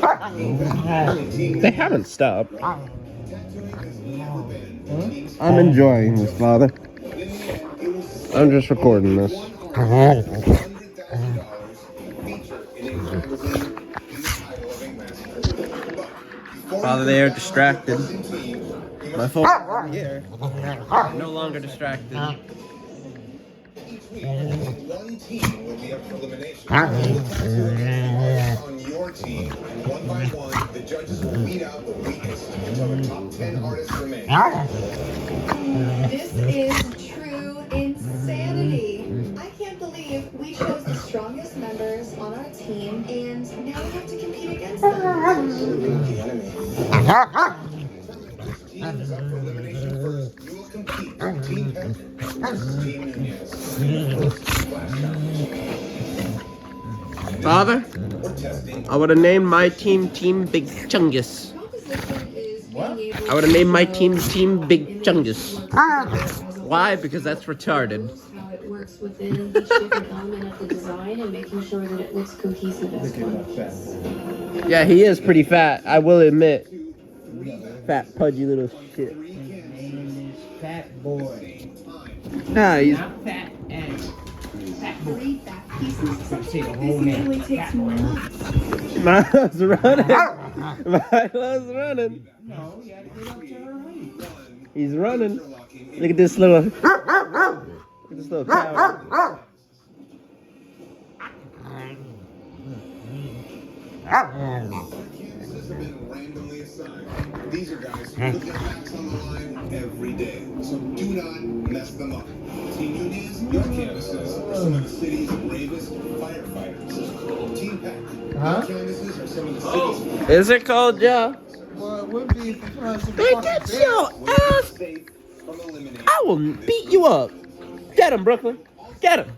They haven't stopped. I'm enjoying this, Father. I'm just recording this. Father, they are distracted. My phone is here. No longer distracted. One team will be up for elimination. On your team, and one by one, the judges will weed out the weakest until the top 10 artists remain. This is true insanity. I can't believe we chose the strongest members on our team, and now we have to compete against them. The enemy. Team is up for elimination first. You will compete. Team Peck versus Team Nunez. Father, I would have named my team Team Big Chungus. I would have named my team Team Big Chungus. Why? Because that's retarded. How it works within each different element of the design and making sure that it looks cohesive as one. Yeah, he is pretty fat, I will admit. Fat, pudgy little shit. Fat boy. Nah, he's... Not fat and fat boy. 3 fat pieces. See the This whole man. usually takes months. Milo's running. Milo's running. No, you gotta get up to her weight. He's running. Look at this little... Look at this little cow. Accuses have been randomly assigned. These are guys who put their backs on the line every day, so do not mess them up. Team Nunez, your canvases are some of the city's bravest firefighters. Team Peck, your canvases are some of the city's Is it cold, Joe? Well, it would be if you put on some Hey, fucking get beer. your ass! safe from elimination. I will beat you up. Get him, Brooklyn. Get him.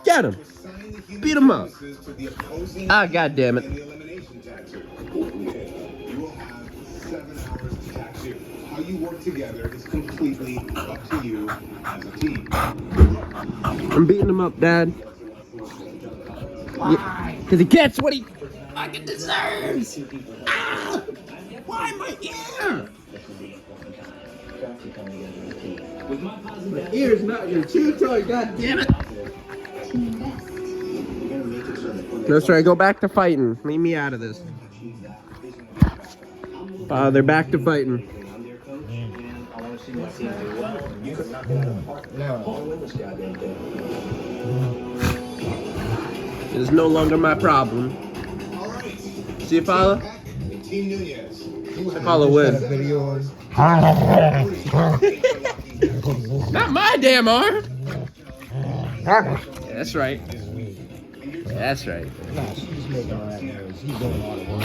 Get him. Assign the human Beat 'em up. canvases to the opposing Ah, goddammit. in the elimination tattoo. You will have 7 hours to tattoo. How you work together is completely up to you as a team. I'm beating him up, Dad. Because he gets what he fucking deserves. Ah! Why my ear? My ear's not your chew toy, god damn it. That's right, go back to fighting. Leave me out of this. They're back to fighting. It is no longer my problem. All right. See you, Follow? Team Nunez. Follow win. Video on. Not my damn arm. Yeah, that's right. That's right. Nah, she's making all that noise. He's doing all the work.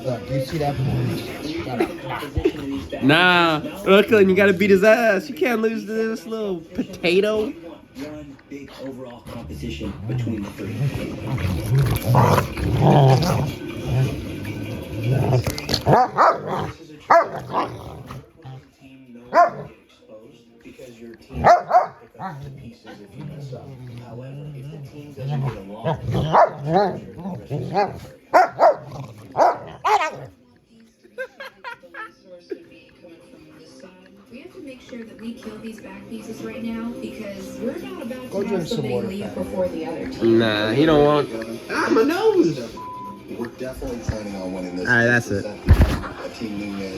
Look, you see that? Nah, Brooklyn, you gotta beat his ass. You can't lose to this little potato. One big overall competition between the three. Team knows you're exposed because your team will pick up the pieces if you mess up. However, if the team doesn't get along, We have to make sure that we kill these back pieces right now because we're not about Go to drink have some somebody water, leave Pat. before the other team. Nah, he don't want. Ah, my nose. We're definitely planning on winning this. All right, that's it. Team Nunez.